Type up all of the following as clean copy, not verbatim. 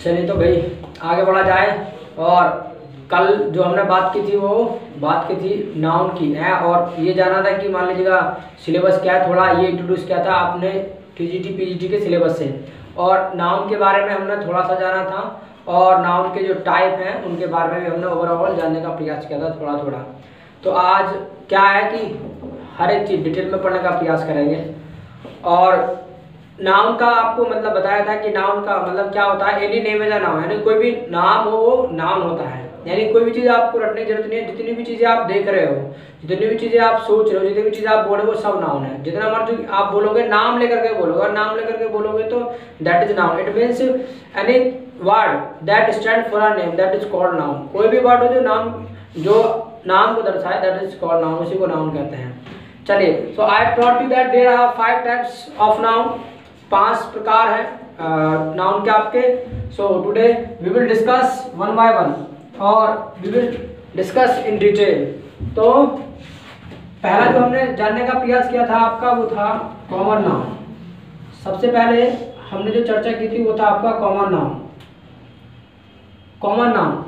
चलिए तो भाई आगे बढ़ा जाए। और कल जो हमने बात की थी वो बात की थी नाउन की है, और ये जाना था कि मान लीजिएगा सिलेबस क्या है, थोड़ा ये इंट्रोड्यूस किया था आपने टीजीटी पीजीटी के सिलेबस से, और नाउन के बारे में हमने थोड़ा सा जाना था, और नाउन के जो टाइप हैं उनके बारे में भी हमने ओवरऑल जानने का प्रयास किया था थोड़ा थोड़ा। तो आज क्या है कि हर एक चीज़ डिटेल में पढ़ने का प्रयास करेंगे। और नाउन का आपको मतलब बताया था कि नाउन का मतलब क्या होता है, any name is a noun, यानी कोई भी नाम हो वो नाउन होता है। यानी कोई भी चीज़ आपको रटने की जरूरत नहीं है, जितनी भी चीज़ें आप देख रहे हो, जितनी भी चीज़ें आप सोच रहे हो, जितनी भी चीज़ें आप बोल रहे हो वो सब नाउन है। जितना मर्जी आप बोलोगे नाम लेकर के बोलोगे, और नाम लेकर के बोलोगे तो that is noun. It means any word that stand for a name that is called noun. कोई भी वर्ड हो जो नाम को दर्शाए दैट इज कॉल्ड नाउन, उसी को नाउन कहते हैं। चलिए, so I taught you that there are 5 types of noun, 5 प्रकार है नाउन के आपके। So today we will discuss one by one और we will discuss in detail. तो पहला जो हमने जानने का प्रयास किया था आपका वो था कॉमन नाउन। सबसे पहले हमने जो चर्चा की थी वो था आपका कॉमन नाउन। कॉमन नाउन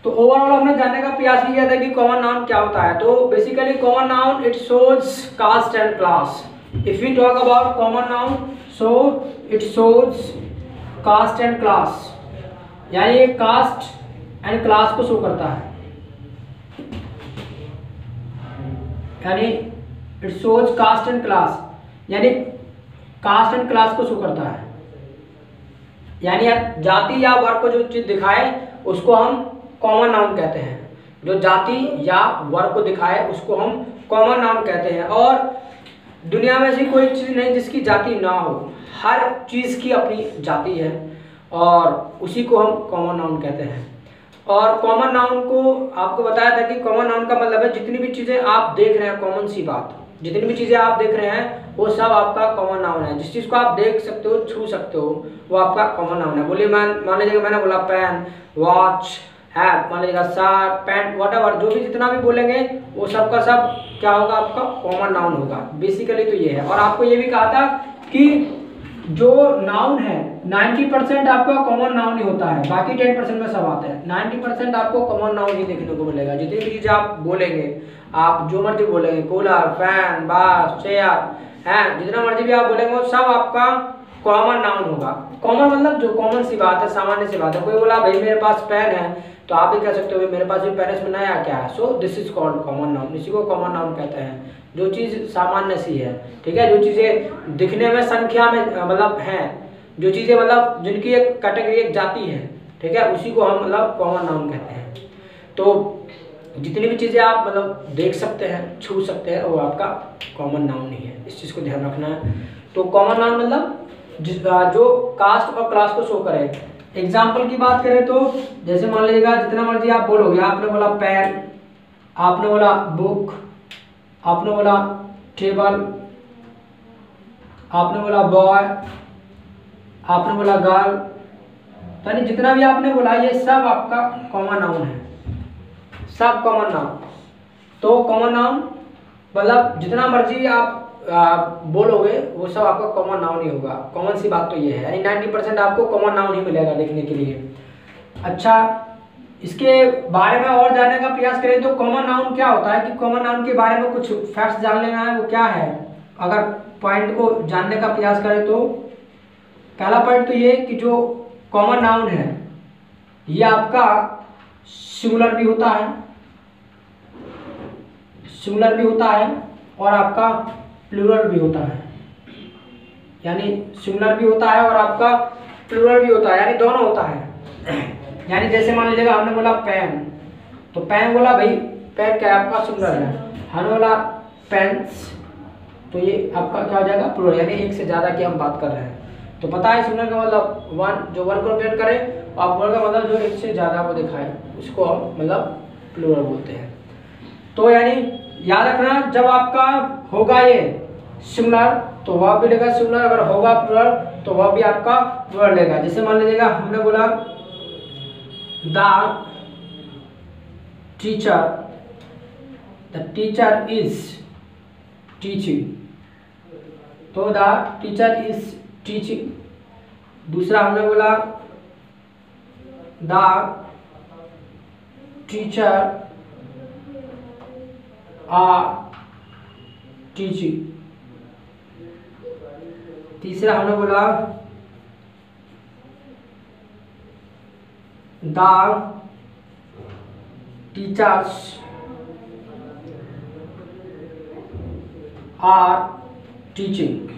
तो ओवरऑल हमने जानने का प्रयास किया था कि कॉमन नाउन क्या होता है। तो basically common noun it shows caste and class. If we talk about common noun so it shows caste and class, यानी ये कास्ट एंड क्लास को शो करता है, यानी it shows caste and class, यानी कास्ट एंड क्लास को show करता है। यानी जाति या वर्ग को जो चीज दिखाए उसको हम कॉमन नाउन कहते हैं। जो जाति या वर्ग को दिखाए उसको हम कॉमन नाउन कहते हैं। और दुनिया में ऐसी कोई चीज़ नहीं जिसकी जाति ना हो, हर चीज़ की अपनी जाति है और उसी को हम कॉमन नाउन कहते हैं। और कॉमन नाउन को आपको बताया था कि कॉमन नाउन का मतलब है जितनी भी चीज़ें आप देख रहे हैं, कॉमन सी बात, जितनी भी चीज़ें आप देख रहे हैं वो सब आपका कॉमन नाउन है। जिस चीज़ को आप देख सकते हो, छू सकते हो, वो आपका कॉमन नाउन है। बोलिए मान लीजिएगा मैंने बोला पेन, वॉच है, मान लीजिएगा शर्ट, पैंट, व्हाटएवर, जो भी जितना भी बोलेंगे वो सब का सब क्या होगा, आपका कॉमन नाउन होगा। बेसिकली तो ये है। और आपको ये भी कहा था कि जो नाउन है 90% आपका कॉमन नाउन ही होता है, बाकी 10% में सब आता है। 90% आपको कॉमन नाउन ही देखने को मिलेगा। जितनी भी चीज़ आप बोलेंगे, आप जो मर्जी बोलेंगे, कूलर, फैन, बस, चेयर है, जितना मर्जी भी आप बोलेंगे वो सब आपका कॉमन नाउन होगा। कॉमन मतलब जो कॉमन सी बात है, सामान्य सी बात है। कोई बोला भाई मेरे पास पेन है तो आप भी कह सकते हो मेरे पास भी पेन है, इसमें नया क्या है। So this is called common noun. इसी को कॉमन नाउन कहते हैं। जो चीज़ सामान्य सी है, ठीक है, जो चीज़ें दिखने में संख्या में मतलब हैं, जो चीज़ें मतलब जिनकी एक कैटेगरी, एक जाति है, ठीक है, उसी को हम मतलब कॉमन नाउन कहते हैं। तो जितनी भी चीज़ें आप मतलब देख सकते हैं, छू सकते हैं, वो आपका कॉमन नाउन ही है। इस चीज़ को ध्यान रखना है। तो कॉमन नाउन मतलब जो कास्ट और क्लास को शो करे। एग्जाम्पल की बात करें तो जैसे मान लीजिएगा जितना मर्जी आप बोलोगे, आपने बोला पेन, आपने बोला बुक, आपने बोला टेबल, आपने बोला बॉय, आपने बोला गर्ल, यानी जितना भी आपने बोला ये सब आपका कॉमन नाउन है, सब कॉमन नाउन। तो कॉमन नाउन मतलब जितना मर्जी आप बोलोगे वो सब आपका कॉमन नाउन ही होगा। कॉमन सी बात तो ये है, यानी 90% आपको कॉमन नाउन ही मिलेगा देखने के लिए। अच्छा, इसके बारे में और जानने का प्रयास करें तो कॉमन नाउन क्या होता है, कि कॉमन नाउन के बारे में कुछ फैक्ट्स जान लेना है। वो क्या है, अगर पॉइंट को जानने का प्रयास करें तो पहला पॉइंट तो ये कि जो कॉमन नाउन है ये आपका सिंगुलर भी होता है, सिंगुलर भी होता है और आपका प्लूरल भी होता है। यानी सिंगुलर भी होता है और आपका प्लूरल भी होता है, यानी दोनों होता है। यानी जैसे मान लीजिएगा हमने बोला पेन, तो पेन बोला भाई पेन क्या है, आपका सिंगुलर है। हमने बोला पेन्स, तो ये आपका क्या हो जाएगा, प्लूरल, यानी एक से ज़्यादा की हम बात कर रहे हैं। तो पता है सिंगुलर का मतलब वन, जो वन को रिप्रेजेंट करे, और प्लूरल का मतलब जो एक से ज़्यादा को दिखाए, उसको हम मतलब प्लूरल बोलते हैं। तो यानी याद रखना, जब आपका होगा ये सिंगुलर तो वह भी लेगा सिंगुलर, अगर होगा प्लूरल तो वह भी आपका प्लूरल लेगा। जैसे मान लीजिएगा हमने बोला द टीचर इज टीचिंग, तो द टीचर इज टीचिंग। दूसरा हमने बोला द टीचर आर टीचिंग। तीसरा हमने बोला द टीचर्स आर टीचिंग।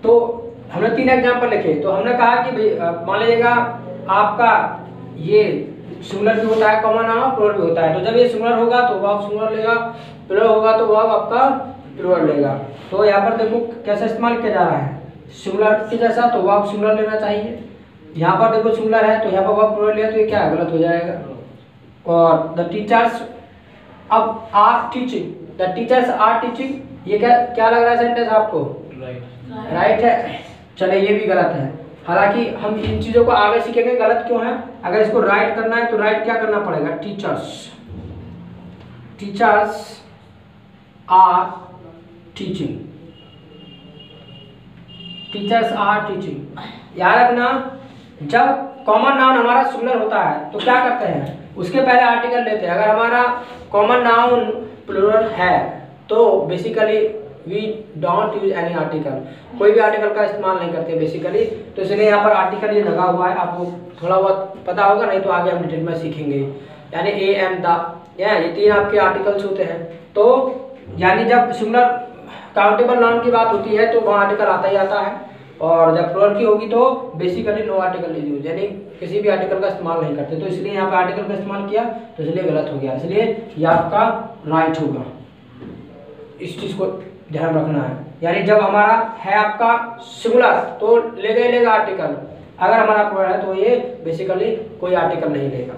तो हमने 3 एग्जाम्पल लिखे। तो हमने कहा कि भाई मान लीजिएगा आपका ये सिंगुलर भी होता है, कॉमन नाउन, प्लूरल भी होता है। तो जब ये सिंगुलर होगा तो वर्ब सिंगुलर लेगा, प्लूरल होगा तो वर्ब आपका प्लूरल लेगा। तो यहाँ पर देखो कैसे इस्तेमाल किया जा रहा है, सिंगुलर के जैसा तो वर्ब सिंगुलर लेना चाहिए। यहाँ पर देखो सिंगुलर है तो यहाँ पर वर्ब प्लूरल लिया तो ये क्या है, गलत हो जाएगा। और द टीचर्स अब are teaching, the teachers are teaching, ये क्या लग रहा है सेंटेंस आपको? राइट है। चले ये भी गलत है। हालांकि हम इन चीजों को आगे सीखेंगे गलत क्यों है। अगर इसको राइट करना है तो राइट क्या करना पड़ेगा, teachers are teaching, teachers are teaching. याद रखना जब कॉमन नाउन हमारा सिंगुलर होता है तो क्या करते हैं, उसके पहले आर्टिकल लेते हैं। अगर हमारा कॉमन नाउन प्लूरल है तो basically we don't use any article, कोई भी आर्टिकल का इस्तेमाल नहीं करते बेसिकली। तो इसलिए यहाँ पर आर्टिकल ये लगा हुआ है, आपको थोड़ा बहुत पता होगा, नहीं तो आगे हम डिटेल में सीखेंगे। यानी ए एंड द, ये 3 आपके आर्टिकल्स होते हैं। तो यानी जब सिंगुलर काउंटेबल नाउन की बात होती है तो वहाँ आर्टिकल आता ही आता है, और जब प्लूरल की होगी तो basically no article is use, यानी किसी भी आर्टिकल का इस्तेमाल नहीं करते। तो इसलिए यहाँ पर आर्टिकल का इस्तेमाल किया तो इसलिए गलत हो गया, इसलिए ये आपका राइट होगा। इस चीज़ को ध्यान रखना है। यानी जब हमारा है आपका सिंगुलर तो लेगा आर्टिकल, अगर हमारा प्लूरल है तो ये बेसिकली कोई आर्टिकल नहीं लेगा,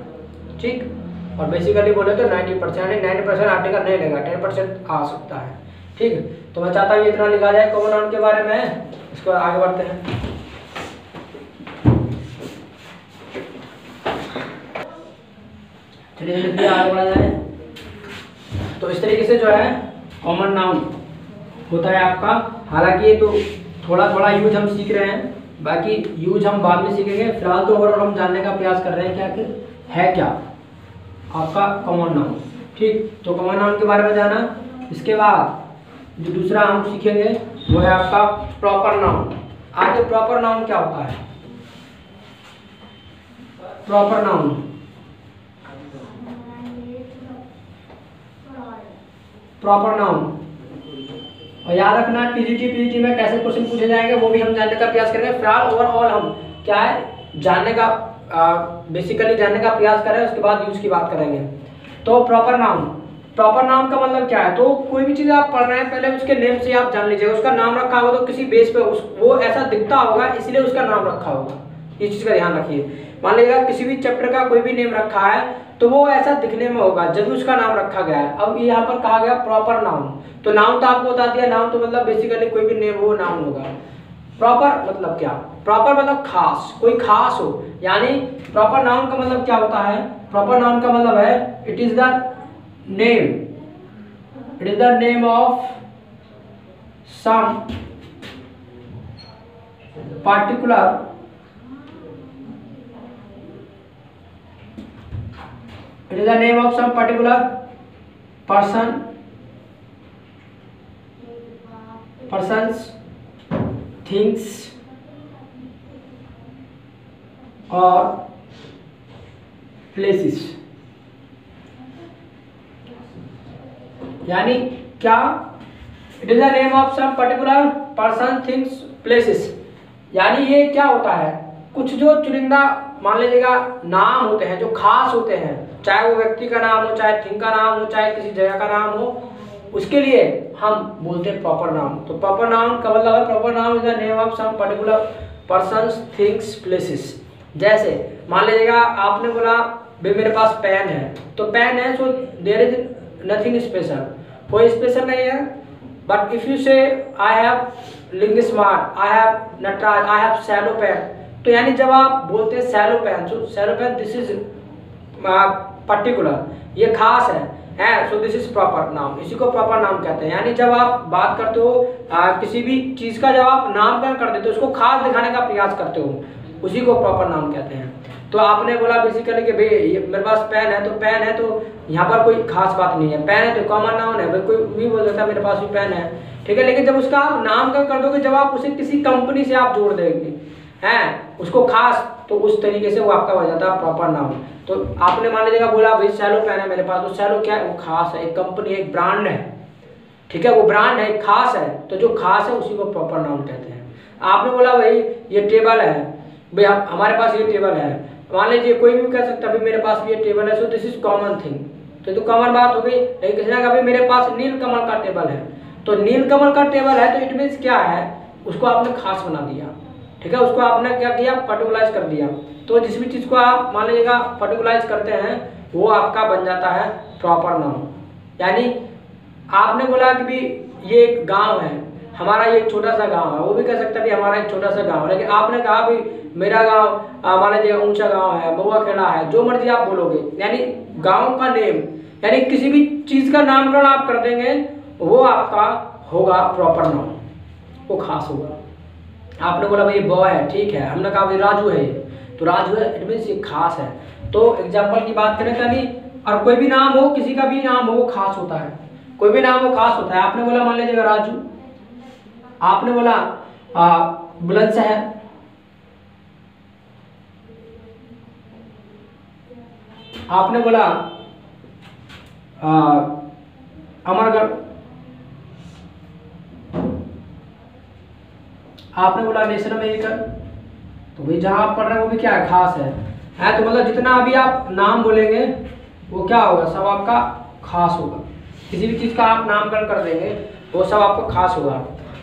ठीक। और बेसिकली बोले तो 90%, यानी 90% आर्टिकल नहीं लेगा, 10% आ सकता है, ठीक। तो मैं चाहता हूँ इतना लिखा जाए कॉमन नाउन के बारे में। इसको आगे बढ़ते हैं। चलिए आगे बढ़ा जाए। तो इस तरीके से जो है कॉमन नाउन होता है आपका। हालांकि ये तो थोड़ा यूज हम सीख रहे हैं, बाकी यूज हम बाद में सीखेंगे। फिलहाल तो ओवरऑल हम जानने का प्रयास कर रहे हैं क्या कि है क्या आपका कॉमन नाउन, ठीक। तो कॉमन नाउन के बारे में जाना। इसके बाद जो दूसरा हम सीखेंगे वो है आपका प्रॉपर नाउन। आगे प्रॉपर नाउन क्या होता है, प्रॉपर नाउन, प्रॉपर नाउन। और याद रखना टीजीटी पीजीटी में कैसे क्वेश्चन पूछे जाएंगे वो भी हम जानने का प्रयास करेंगे। फिलहाल ओवरऑल हम क्या है जानने का बेसिकली जानने का प्रयास करें, उसके बाद यूज की बात करेंगे। तो प्रॉपर नाउन, प्रॉपर नाउन का मतलब क्या है। तो कोई भी चीज़ आप पढ़ रहे हैं पहले उसके नेम से आप जान लीजिएगा। उसका नाम रखा होगा तो किसी बेस पे वो ऐसा दिखता होगा इसलिए उसका नाम रखा होगा, इस चीज़ का ध्यान रखिए। मान लीजिएगा किसी भी चैप्टर का कोई भी नेम रखा है तो वो ऐसा दिखने में होगा जब भी उसका नाम रखा गया है। अब यहाँ पर कहा गया प्रॉपर नाउन, तो नाउन तो आपको बता दिया, नाउन तो मतलब बेसिकली कोई भी नेम हो नाउन होगा। प्रॉपर मतलब क्या, प्रॉपर मतलब खास, कोई खास हो। यानी प्रॉपर नाउन का मतलब क्या होता है, प्रॉपर नाउन का मतलब है it is the name, it is the name of some particular it is the name of some particular person, persons, things or places। यानी क्या, it is the name of some particular person, things, places. यानी ये क्या होता है, कुछ जो चुनिंदा मान लीजिएगा नाम होते हैं जो खास होते हैं, चाहे वो व्यक्ति का नाम हो, चाहे थिंग का नाम हो, चाहे किसी जगह का नाम हो, उसके लिए हम बोलते हैं प्रॉपर नाउन। तो प्रॉपर नाउन का मतलब है proper noun is the name of some particular persons, things, places. जैसे मान लीजिएगा आपने बोला भाई मेरे पास पेन है, तो पेन है so there is nothing special, कोई स्पेशल नहीं है। But if you say I have लिंगस्मार्ट, I have Nataraj, I have Cello pen, तो यानी जब आप बोलते हैं Cello pen, so Cello pen this is particular, ये खास है। है, so this is proper noun, इसी को प्रॉपर नाउन कहते हैं। यानी जब आप बात करते हो किसी भी चीज का, जब आप नामकरण कर देते हो, उसको खास दिखाने का प्रयास करते हो, उसी को प्रॉपर नाउन कहते हैं। तो आपने बोला बेसिकली कि भाई मेरे पास पेन है, तो पेन है तो यहाँ पर कोई खास बात नहीं है, पेन है तो कॉमन नाउन है, भाई कोई भी बोल देता है मेरे पास भी पेन है, ठीक है। लेकिन जब उसका आप नामकरण कर दोगे, जब आप उसे किसी कंपनी से आप जोड़ देंगे हैं उसको खास, तो उस तरीके से वो आपका हो जाता है प्रॉपर नाउन। तो आपने मान लीजिएगा बोला भाई सेलो पेन है मेरे पास, तो सेलो क्या है, वो खास है, एक कंपनी, एक ब्रांड है, ठीक है, वो ब्रांड है, खास है, तो जो खास है उसी को प्रॉपर नाउन कहते हैं। आपने बोला भाई ये टेबल है, भाई हमारे पास ये टेबल है, मान लीजिए कोई भी कह सकता है भाई मेरे पास भी ये टेबल है, so this is common thing, तो कॉमन बात हो गई। लेकिन किसी ने कहा भाई मेरे पास नीलकमल का टेबल है, तो नीलकमल का टेबल है तो इट मीन्स क्या है, उसको आपने खास बना दिया, ठीक है, उसको आपने क्या किया, पर्टिकुलराइज कर दिया। तो जिस भी चीज को आप मान लीजिएगा पर्टिकुलराइज करते हैं, वो आपका बन जाता है प्रॉपर नाउन। यानी आपने बोला कि भी ये एक गांव है, हमारा ये छोटा सा गांव है, वो भी कह सकता है भी हमारा एक छोटा सा गांव है। लेकिन आपने कहा भी मेरा गांव मान लीजिए ऊंचा गांव है, बउआ खेड़ा है, जो मर्जी आप बोलोगे, यानी गांव का नेम, यानी किसी भी चीज का नामकरण आप कर देंगे, वो आपका होगा प्रॉपर नाउन, वो खास होगा। आपने बोला भाई बॉय है, ठीक है, हमने कहा भाई राजू है, तो राजू है इट मीन्स ये खास है। तो एग्जाम्पल की बात करें कभी, और कोई भी नाम हो, किसी का भी नाम हो, वो खास होता है, कोई भी नाम हो खास होता है। आपने बोला मान लीजिएगा राजू, आपने बोला बुलंदशहर, आपने बोला अमरगढ़, आपने बोला नेशनल अमेरिकन, तो भाई जहां आप पढ़ रहे हैं वो भी क्या है, खास है। तो मतलब जितना अभी आप नाम बोलेंगे वो क्या होगा, सब आपका खास होगा। किसी भी चीज का आप नामकरण कर देंगे वो सब आपको खास होगा।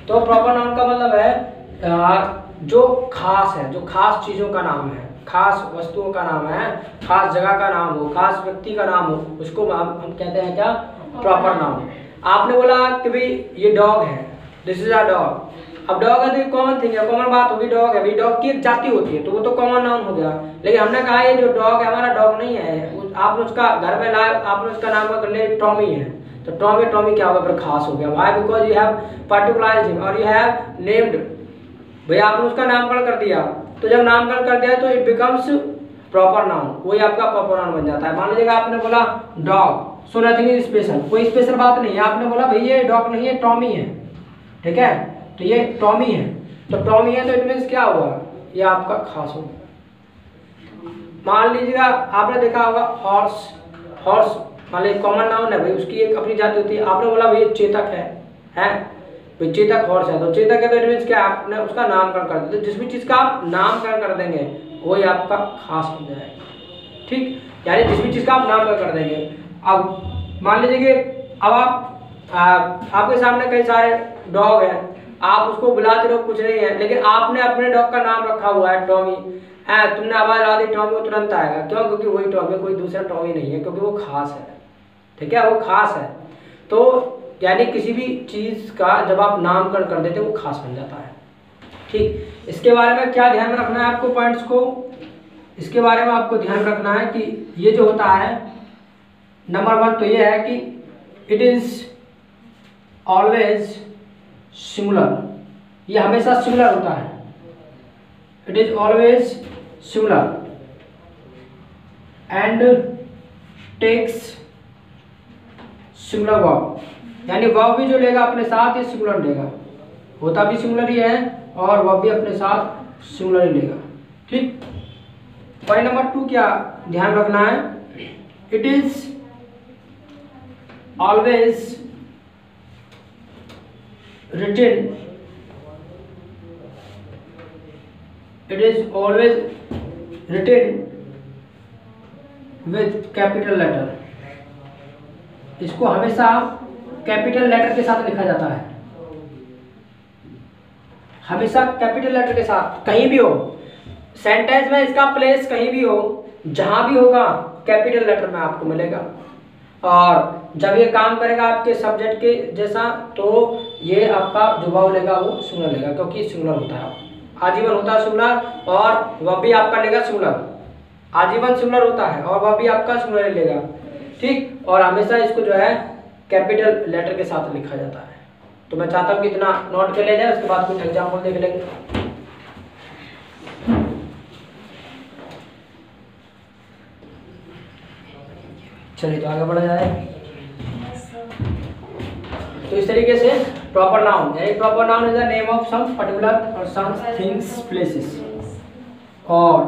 तो प्रॉपर नाउन का मतलब है जो खास है, जो खास चीजों का नाम है, खास वस्तुओं का नाम है, खास जगह का नाम हो, खास व्यक्ति का नाम हो, उसको हम कहते हैं क्या, प्रॉपर नाउन। आपने बोला कि भाई ये डॉग है, दिस इज अ डॉग, अब डॉग है तो ये कॉमन थिंग है, कॉमन बात होगी, डॉग है, भाई डॉग की एक जाति होती है, तो वो तो कॉमन नाउन हो गया। लेकिन हमने कहा ये जो डॉग है हमारा डॉग नहीं है, आपने उसका घर में लाए, आपने उसका नाम कर लिया टॉमी है, तो टॉमी टॉमी क्या होगा, फिर खास हो गया। Why, because you have particularised him और यू हैव नेम्ड, भाई आपने उसका नामकरण कर दिया, तो जब नामकरण कर दिया तो इट बिकम्स प्रॉपर नाउन, वही आपका प्रॉपर नाउन बन जाता है। मान लीजिएगा आपने बोला dog, so nothing is special, कोई स्पेशल बात नहीं है। आपने बोला भाई ये डॉग नहीं है, टॉमी है, ठीक है, तो ये टॉमी है, तो टॉमी है तो इट मीन्स क्या हुआ, ये आपका खास होगा। मान लीजिएगा आपने देखा होगा हॉर्स, हॉर्स मान लीजिए कॉमन नाउन है, भाई उसकी एक अपनी जाति होती है। आपने बोला भाई चेतक है भाई चेतक हॉर्स है, तो चेतक है तो इट मीन्स क्या, आपने उसका नामकरण कर दिया। तो जिस भी चीज का आप नामकरण कर देंगे वही आपका खास हो जाएगा, ठीक, यानी जिस भी चीज का आप नामकरण कर देंगे। अब मान लीजिए कि अब आपके सामने कई सारे डॉग हैं, आप उसको बुलाते रहो कुछ नहीं है, लेकिन आपने अपने डॉग का नाम रखा हुआ है टॉमी, तुमने आवाज ला दी टॉमी, वो तुरंत आएगा, क्यों, क्योंकि वही टॉमी, कोई दूसरा टॉमी नहीं है, क्योंकि वो खास है, ठीक है, वो खास है। तो यानी किसी भी चीज का जब आप नामकरण कर देते वो खास बन जाता है, ठीक। इसके बारे में क्या ध्यान रखना है आपको, पॉइंट्स को, इसके बारे में आपको ध्यान रखना है कि ये जो होता है, नंबर 1 तो ये है कि इट इज ऑलवेज सिमिलर, ये हमेशा सिमिलर होता है, it is always similar and takes similar verb, यानी वर्ब भी जो लेगा अपने साथ ये सिमिलर लेगा, होता भी सिमिलर ही है और वर्ब भी अपने साथ सिमिलर ही लेगा, ठीक। पॉइंट नंबर 2 क्या ध्यान रखना है, it is always written, it is always written with capital letter, इसको हमेशा कैपिटल लेटर के साथ लिखा जाता है, हमेशा कैपिटल लेटर के साथ, कहीं भी हो सेंटेंस में इसका प्लेस कहीं भी हो, जहां भी होगा कैपिटल लेटर में आपको मिलेगा। और जब ये काम करेगा आपके सब्जेक्ट के जैसा, तो ये आपका जो वर्ब लेगा वो सिंगुलर लेगा, क्योंकि सिंगुलर होता है, आजीवन होता है सिंगुलर, और वर्ब भी आपका लेगा सिंगुलर, आजीवन सिंगुलर होता है और वर्ब भी आपका सिंगुलर लेगा। ठीक। और हमेशा इसको जो है कैपिटल लेटर के साथ लिखा जाता है। तो मैं चाहता हूँ कि इतना नोट कर लिया जाए, उसके बाद कुछ एग्जाम्पल देख लेंगे। चलिए तो आगे बढ़ा जाए। तो इस तरीके से प्रॉपर नाउन, यानी proper noun is the name of some particular और सम थिंग्स प्लेसेस। और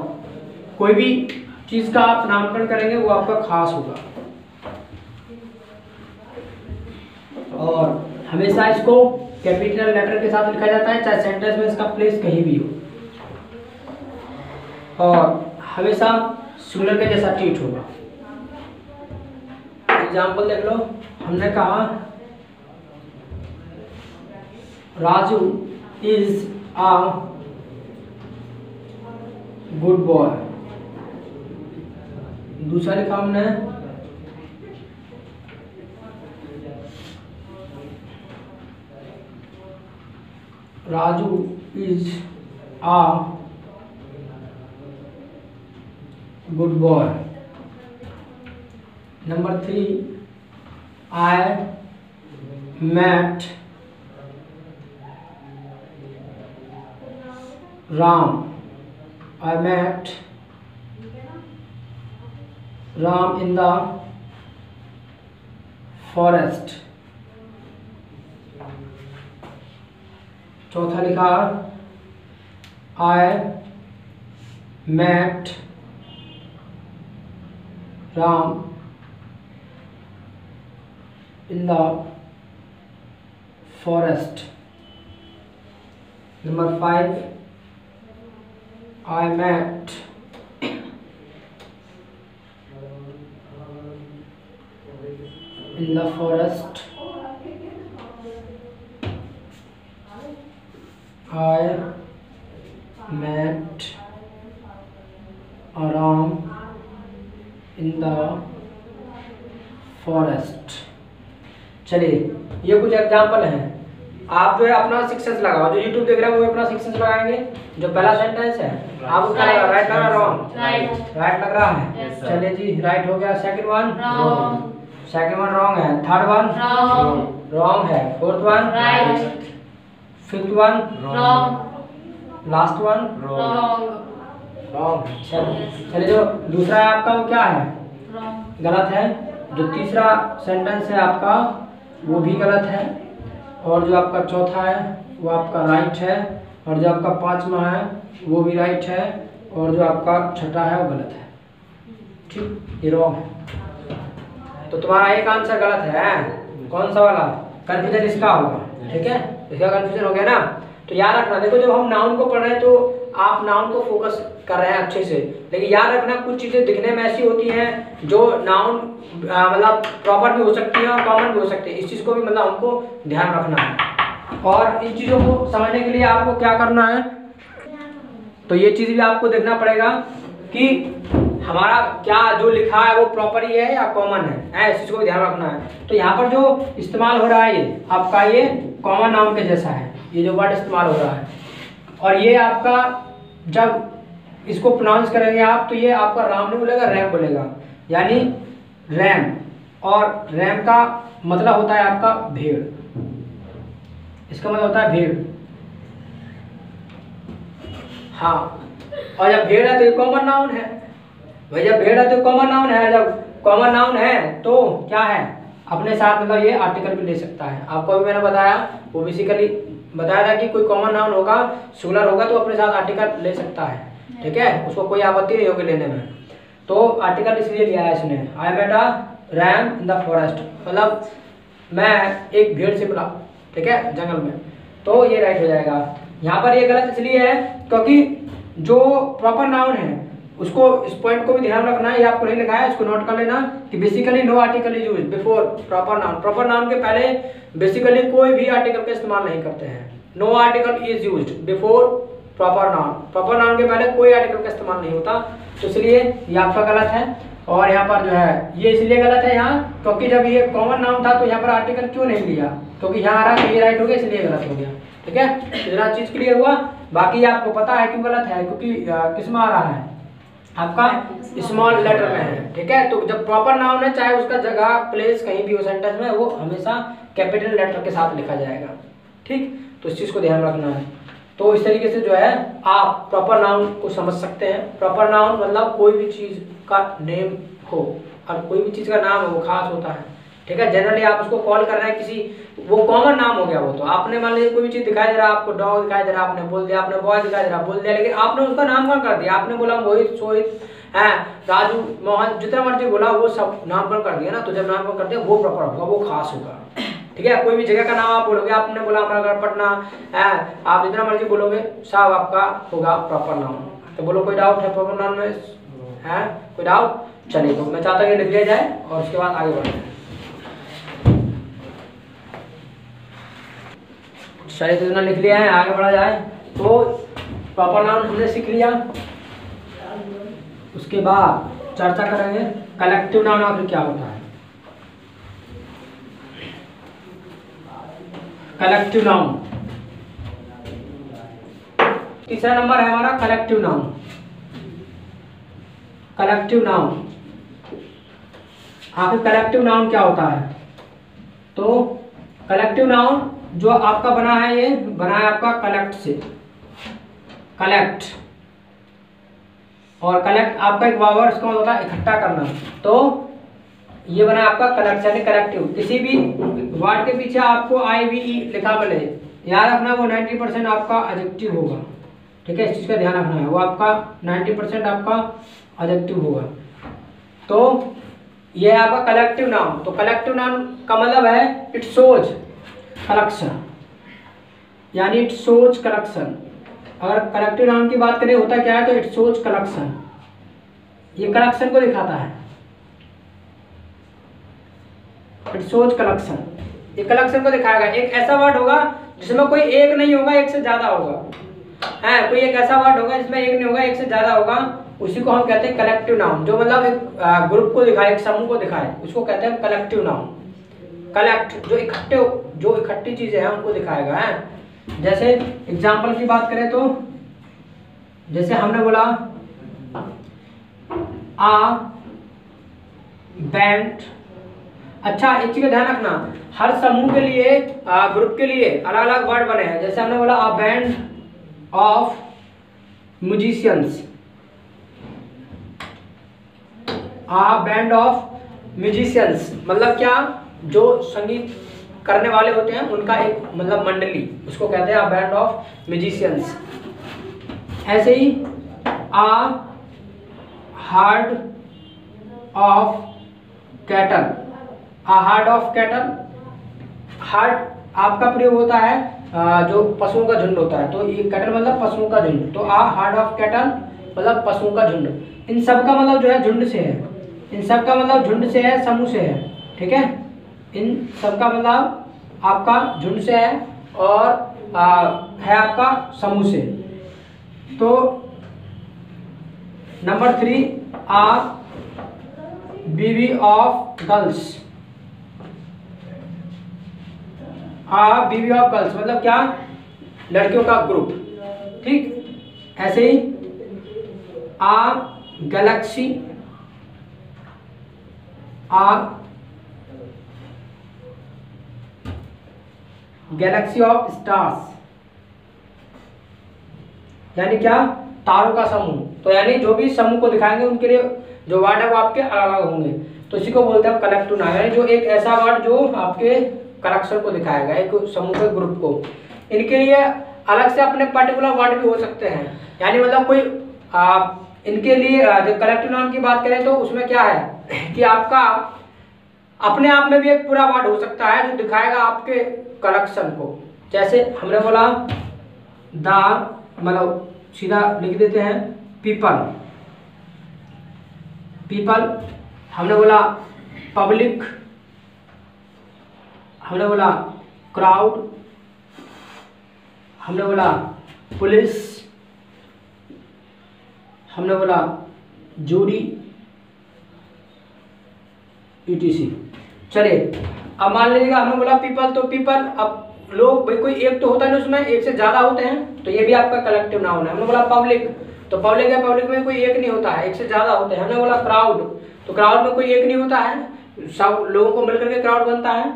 कोई भी चीज का आप नामकरण करेंगे वो आपका खास होगा। और हमेशा इसको कैपिटल लेटर के साथ लिखा जाता है, चाहे सेंटेंस में इसका प्लेस कहीं भी हो। और हमेशा सिंगुलर के जैसा ट्रीट होगा। एग्जाम्पल देख लो, हमने कहा Raju is a good boy. दूसरा लिखा हमने Raju is a good boy. Number 3, I met Ram. I met Ram in the forest. चौथा लिखा I met Ram in the forest. Number 5, I met in the forest. I met Ram in the forest. चलिए ये कुछ example हैं। आप जो है अपना सिक्सेस लगाओ, जो YouTube देख रहे हैं वो अपना सिक्सेस लगाएंगे। जो पहला सेंटेंस है आपको क्या लगा, राइट लग रहा है, रॉन्ग? राइट लग रहा है। चलिए जी, राइट हो गया। सेकंड वन रॉन्ग है। थर्ड वन रॉन्ग है। Fourth one right. Fifth one wrong. Last one wrong. चलिए जो दूसरा है आपका वो क्या है, गलत है। जो तीसरा सेंटेंस है आपका वो भी गलत है। और जो आपका चौथा है वो आपका राइट है। और जो आपका पांचवा है वो भी राइट है। और जो आपका छठा है वो गलत है। ठीक, ये रॉन्ग है। तो तुम्हारा एक आंसर गलत है। कौन सा वाला? कंफ्यूजन इसका होगा। ठीक है, इसका कंफ्यूजन हो गया ना। तो याद रखना, देखो जब हम नाउन को पढ़ रहे हैं तो आप नाउन को फोकस कर रहे हैं अच्छे से, लेकिन याद रखना कुछ चीजें दिखने में ऐसी होती हैं जो नाउन मतलब प्रॉपर भी हो सकती है और कॉमन भी हो सकती है। इस चीज को भी मतलब हमको ध्यान रखना है। और इन चीजों को समझने के लिए आपको क्या करना है, तो ये चीज भी आपको देखना पड़ेगा कि हमारा क्या जो लिखा है वो प्रॉपर ही है या कॉमन है, इस चीज को भी ध्यान रखना है। तो यहाँ पर जो इस्तेमाल हो रहा है ये आपका ये कॉमन नाउन के जैसा है, ये जो वर्ड इस्तेमाल हो रहा है। और ये आपका जब इसको प्रोनाउंस करेंगे आप तो ये आपका राम नहीं बोलेगा, रैम बोलेगा, यानी रैम। और रैम का मतलब होता है आपका भेड़, इसका मतलब होता है भेड़। हाँ, और जब भेड़ है तो ये कॉमन नाउन है भाई। जब भेड़ है तो कॉमन नाउन है। जब कॉमन नाउन है तो क्या है, अपने साथ मतलब ये आर्टिकल भी ले सकता है। आपको भी मैंने बताया, वो बेसिकली बताया था कि कोई कॉमन नाउन होगा, सिंगुलर होगा तो अपने साथ आर्टिकल ले सकता है। ठीक है, उसको कोई आपत्ति नहीं होगी लेने में। तो आर्टिकल इसलिए लिया है इसने, I met a ram in the forest, मतलब मैं एक भेड़ से मिला, ठीक है, जंगल में। तो ये राइट हो जाएगा। यहाँ पर ये गलत इसलिए है क्योंकि जो प्रॉपर नाउन है उसको, इस पॉइंट को भी ध्यान रखना है, ये आपको नहीं लिखा है, इसको नोट कर लेना कि basically no article is used before proper noun. Proper noun के पहले बेसिकली कोई भी आर्टिकल का इस्तेमाल नहीं करते हैं। No article is used before proper noun. Proper noun के पहले कोई आर्टिकल का इस्तेमाल नहीं होता, तो इसलिए ये आपका गलत है। और यहाँ पर जो है ये इसलिए गलत है यहाँ, क्योंकि जब ये कॉमन नाउन था तो यहाँ पर आर्टिकल क्यों नहीं लिया, क्योंकि यहाँ आ रहा है ये राइट हो गया, इसलिए गलत हो गया। ठीक है, इतना चीज क्लियर हुआ। बाकी आपको पता है क्यों गलत है, क्योंकि किस में आ रहा है, आपका स्मॉल लेटर में है, ठीक है। तो जब प्रॉपर नाउन है, चाहे उसका जगह प्लेस कहीं भी हो सेंटेंस में, वो हमेशा कैपिटल लेटर के साथ लिखा जाएगा, ठीक। तो इस चीज़ को ध्यान रखना है। तो इस तरीके से जो है आप प्रॉपर नाउन को समझ सकते हैं। प्रॉपर नाउन मतलब कोई भी चीज़ का नेम हो, और कोई भी चीज़ का नाम है वो खास होता है, ठीक है। जनरली आप उसको कॉल कर रहे हैं किसी, वो कॉमन नाम हो गया वो। तो आपने मान लीजिए कोई भी चीज़ दिखाई दे रहा है आपको, डॉग दिखाई दे रहा है, आपने बोल दिया, आपने बॉय दिखाई दे रहा बोल दिया, लेकिन आपने उसका नाम कौन कर दिया, आपने बोला मोहित, सोहित, है राजू, मोहन, जितना मर्जी बोला वो सब नामकरण कर दिया ना। तो जब नामकरण करते हैं वो प्रॉपर होगा, वो खास होगा, ठीक है। कोई भी जगह का नाम आप बोलोगे, आपने बोला अमरगढ़ पटना है, आप जितना मर्जी बोलोगे सब आपका होगा प्रॉपर नाउन। तो बोलो कोई डाउट है प्रॉपर नाउन में, है कोई डाउट? चलिए, तो मैं चाहता हूँ ये लिख लिया जाए और उसके बाद आगे बढ़ते हैं। चलिए, तो इतना लिख लिया है, आगे बढ़ा जाए। तो प्रॉपर नाउन हमने सीख लिया, उसके बाद चर्चा करेंगे कलेक्टिव नाउन आखिर क्या होता है। कलेक्टिव नाउन तीसरा नंबर है हमारा कलेक्टिव नाउन। कलेक्टिव नाउन, आखिर कलेक्टिव नाउन क्या होता है? तो कलेक्टिव नाउन जो आपका बना है, ये बना है आपका कलेक्ट से, कलेक्ट। और कलेक्ट आपका एक वर्ड इसका मतलब होता है इकट्ठा करना। तो ये बना आपका कलेक्ट यानी कलेक्टिव। किसी भी वर्ड के पीछे आपको IVE लिखा मिले, याद रखना वो 90% आपका एडजेक्टिव होगा, ठीक है। इस चीज़ का ध्यान रखना है, वो आपका 90% आपका एडजेक्टिव होगा। तो ये है आपका कलेक्टिव नाउन। तो कलेक्टिव नाउन का मतलब है इट शोज कलेक्शन, यानी इट शोज कलेक्शन। अगर कलेक्टिव नाउन की बात करें होता क्या है, तो इट शोज कलेक्शन, ये कलेक्शन को दिखाता है। इट शोज कलेक्शन, ये कलेक्शन को दिखाएगा। एक ऐसा वर्ड होगा जिसमें कोई एक नहीं होगा, एक से ज्यादा होगा, है कोई एक ऐसा वर्ड होगा जिसमें एक नहीं होगा, एक से ज्यादा होगा, उसी को हम कहते हैं कलेक्टिव नाउन। जो मतलब एक ग्रुप को दिखाए, एक समूह को दिखाए, उसको कहते हैं कलेक्टिव नाउन। कलेक्ट जो इकट्ठे, जो इकट्ठी चीजें हैं उनको दिखाएगा, है। जैसे एग्जाम्पल की बात करें तो जैसे हमने बोला आ बैंड। अच्छा, एक चीज का ध्यान रखना, हर समूह के लिए, ग्रुप के लिए अलग अलग वर्ड बने हैं। जैसे हमने बोला a band of musicians, a band of musicians मतलब क्या, जो संगीत करने वाले होते हैं उनका एक मतलब मंडली, उसको कहते हैं अ बैंड ऑफ म्यूजिशियंस। ऐसे ही a herd of cattle, a herd of cattle, herd आपका प्रयोग होता है जो पशुओं का झुंड होता है। तो ये कैटल मतलब पशुओं का झुंड, तो अ हार्ड ऑफ कैटल मतलब पशुओं का झुंड। इन सब का मतलब जो है झुंड से है, इन सब का मतलब झुंड से है, समूह से है, ठीक है। इन सब का मतलब आपका झुंड से है और है आपका समूह से। तो नंबर 3 आ बीवी ऑफ गर्ल्स, आ बीवी ऑफ गर्ल्स मतलब क्या, लड़कियों का ग्रुप, ठीक। ऐसे ही a galaxy, a galaxy of stars यानी क्या, तारों का समूह। तो यानी जो भी समूह को दिखाएंगे उनके लिए जो वर्ड है वो आपके अलग अलग होंगे। तो इसी को बोलते हैं कलेक्टिव नाउन, यानी जो एक ऐसा वर्ड जो आपके कलेक्शन को दिखाएगा, एक समूह के ग्रुप को। इनके लिए अलग से अपने पर्टिकुलर वर्ड भी हो सकते हैं, यानी मतलब कोई इनके लिए जो कलेक्टिव नाउन की बात करें तो उसमें क्या है कि आपका अपने आप में भी एक पूरा वर्ड हो सकता है जो दिखाएगा आपके कलेक्शन को। जैसे हमने बोला द, मतलब सीधा लिख देते हैं पीपल, पीपल। हमने बोला पब्लिक, हमने बोला क्राउड, हमने बोला पुलिस, हमने बोला जूरी, ETC। चलिए, अब मान लीजिएगा हमने बोला पीपल, तो पीपल, अब लोग भाई कोई एक तो होता है ना उसमें, एक से ज्यादा होते हैं, तो ये भी आपका कलेक्टिव नाउन है। हमने बोला पब्लिक, तो पब्लिक है, पब्लिक में कोई एक नहीं होता है, एक से ज्यादा होते हैं। हमने बोला क्राउड, तो क्राउड में कोई एक नहीं होता है, सब लोगों को मिलकर के क्राउड बनता है।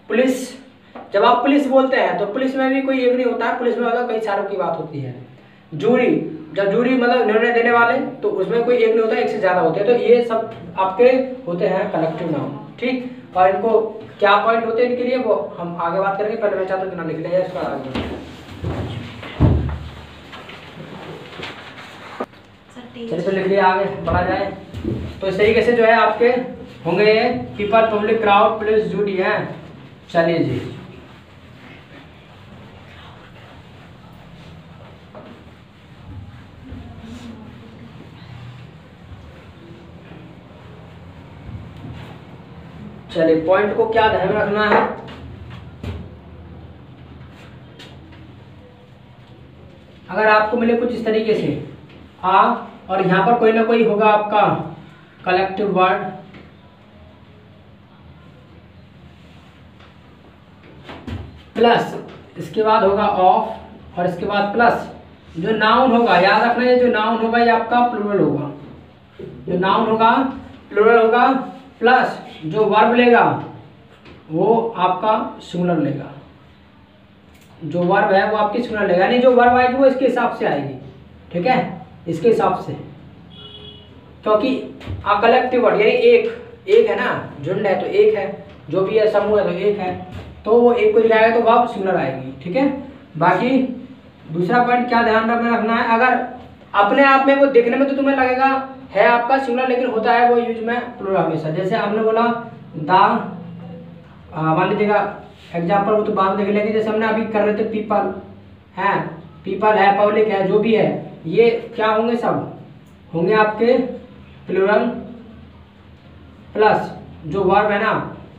पुलिस, जब आप पुलिस बोलते हैं तो पुलिस में भी कोई एक नहीं होता है, पुलिस में मतलब कई सारों की बात होती है। जूरी, जब जूरी मतलब निर्णय देने वाले, तो उसमें कोई एक नहीं होता, एक से ज्यादा होते हैं। तो ये सब आपके होते हैं कलेक्टिव नाउन, ठीक। और इनको क्या पॉइंट होते हैं इनके लिए वो हम आगे बात करेंगे। पहले मैं चाहता हूँ कि ना लिख लिया इसका आगे। चलिए तो लिख लिया, आगे बढ़ा जाए। तो इस तरीके से जो है आपके होंगे ये people, public, crowd, police, jury है। चलिए जी, चलिए पॉइंट को क्या ध्यान में रखना है। अगर आपको मिले कुछ इस तरीके से आ, और यहाँ पर कोई ना कोई होगा आपका कलेक्टिव वर्ड, प्लस इसके बाद होगा ऑफ, और इसके बाद प्लस जो नाउन होगा, याद रखना है जो नाउन होगा ये आपका प्लूरल होगा, जो नाउन होगा प्लूरल होगा, प्लस जो वर्ब लेगा वो आपका सिंगुलर लेगा, जो वर्ब है वो आपकी सिंगुलर लेगा, यानी जो वर्ब आएगी वो इसके हिसाब से आएगी, ठीक है, इसके हिसाब से। क्योंकि कलेक्टिव वर्ड यानी एक है ना, झुंड है तो एक है, जो भी है समूह है तो एक है, तो वो एक को दिखाएगा तो वर्ब सिंगुलर आएगी, ठीक है। बाकी दूसरा पॉइंट क्या ध्यान रखना है, अगर अपने आप में वो देखने में तो तुम्हें लगेगा है आपका सिंगुलर, लेकिन होता है वो यूज में प्लूरल हमेशा। जैसे हमने बोला दा, मान लीजिएगा एग्जाम्पल वो तो बाद में देख लेंगे। जैसे हमने अभी कर रहे थे पीपल है, पीपल है, पब्लिक है, जो भी है ये क्या होंगे, सब होंगे आपके प्लूरल, प्लस जो वर्ब है ना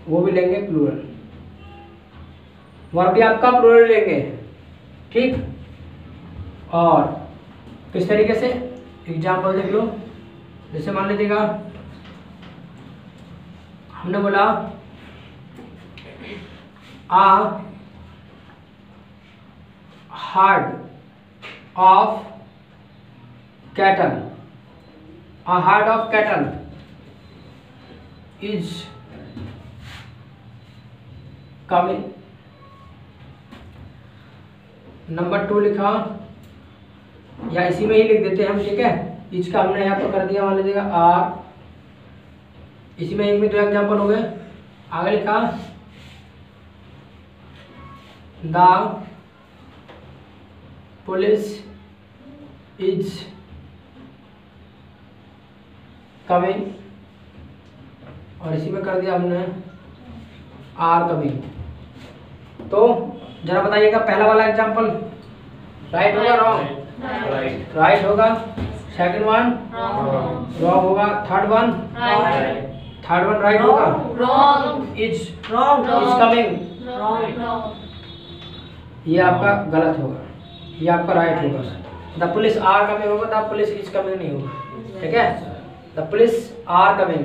वो भी लेंगे प्लूरल, वर्ब भी आपका प्लूरल लेंगे, ठीक। और किस तरीके से एग्जाम्पल देख लो। जैसे मान लीजिएगा हमने बोला आ herd of cattle, a herd of cattle is coming। Number 2 लिखा, या इसी में ही लिख देते हैं हम, ठीक है। इच का हमने यहाँ पर कर दिया, मान लीजिएगा आर, इसी में एक में 2 एग्जाम्पल हो गए। आगे लिखा द पुलिस इज कमिंग, और इसी में कर दिया हमने आर कमिंग। तो जरा बताइएगा पहला वाला एग्जाम्पल राइट होगा रॉन्ग? राइट होगा। सेकंड वन रॉन्ग होगा। थर्ड वन राइट होगा। इज कमिंग, ये आपका गलत होगा, ये आपका राइट होगा। द पुलिस आर कमिंग होगा, द पुलिस इज कमिंग नहीं होगा, ठीक है। द पुलिस आर कमिंग,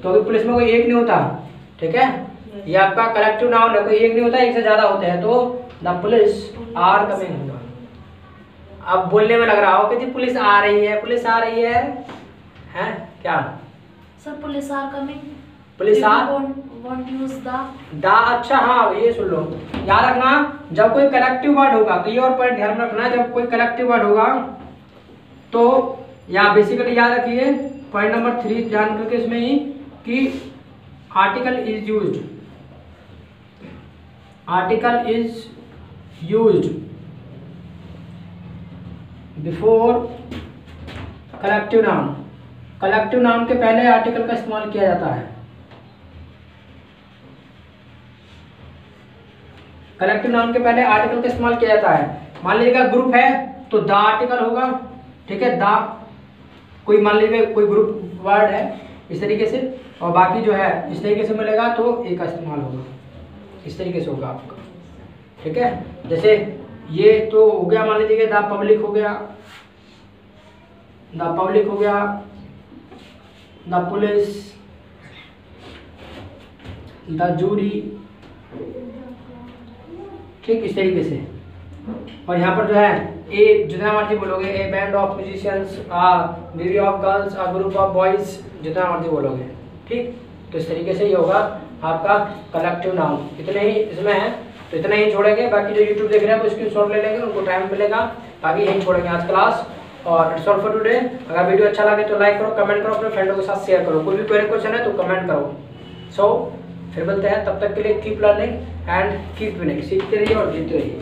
क्योंकि पुलिस में कोई एक नहीं होता, ठीक है। ये आपका कलेक्टिव नाउन है, कोई एक नहीं होता, एक से ज्यादा होते हैं, तो द पुलिस आर कमिंग होगा। अब बोलने में लग रहा हो कि जी पुलिस आ रही है, पुलिस आ रही है, हैं क्या sir? Police are coming, police are won't use the. अच्छा हाँ, ये सुन लो, याद रखना जब कोई कलेक्टिव वर्ड होगा, तो ये और पॉइंट ध्यान रखना, जब कोई कलेक्टिव वर्ड होगा तो यहाँ बेसिकली याद रखिए पॉइंट नंबर 3 जान करके इसमें ही कि article is used, article is used before collective noun. Collective noun के पहले आर्टिकल का इस्तेमाल किया जाता है। कलेक्टिव नाउन के पहले आर्टिकल का इस्तेमाल किया जाता है। मान लीजिएगा ग्रुप है तो द आर्टिकल होगा, ठीक है। द कोई मान लीजिए कोई ग्रुप वर्ड है इस तरीके से, और बाकी जो है इस तरीके से मिलेगा तो ए का इस्तेमाल होगा, इस तरीके से होगा आपका, ठीक है। जैसे ये तो हो गया, मान लीजिए द पब्लिक हो गया, द पब्लिक हो गया, द पुलिस, द जूरी, ठीक इस तरीके से। और यहाँ पर जो है ए जितना मर्जी बोलोगे, A band of musicians, baby of girls, group of boys, जितना मर्जी बोलोगे। ठीक, तो इस तरीके से ये होगा आपका कलेक्टिव नाउन। इतने ही इसमें है, तो इतना ही छोड़ेंगे। बाकी जो यूट्यूब देख रहे हैं वो स्क्रीनशॉट ले लेंगे, उनको टाइम मिलेगा। बाकी यही छोड़ेंगे आज क्लास। और इट्स ऑल फॉर टुडे। अगर वीडियो अच्छा लगे तो लाइक करो, कमेंट करो, अपने फ्रेंडों के साथ शेयर करो। कोई भी क्वेश्चन है तो कमेंट करो। सो फिर मिलते हैं, तब तक के लिए keep learning and keep winning. सीखते रहिए और जीतते रहिए।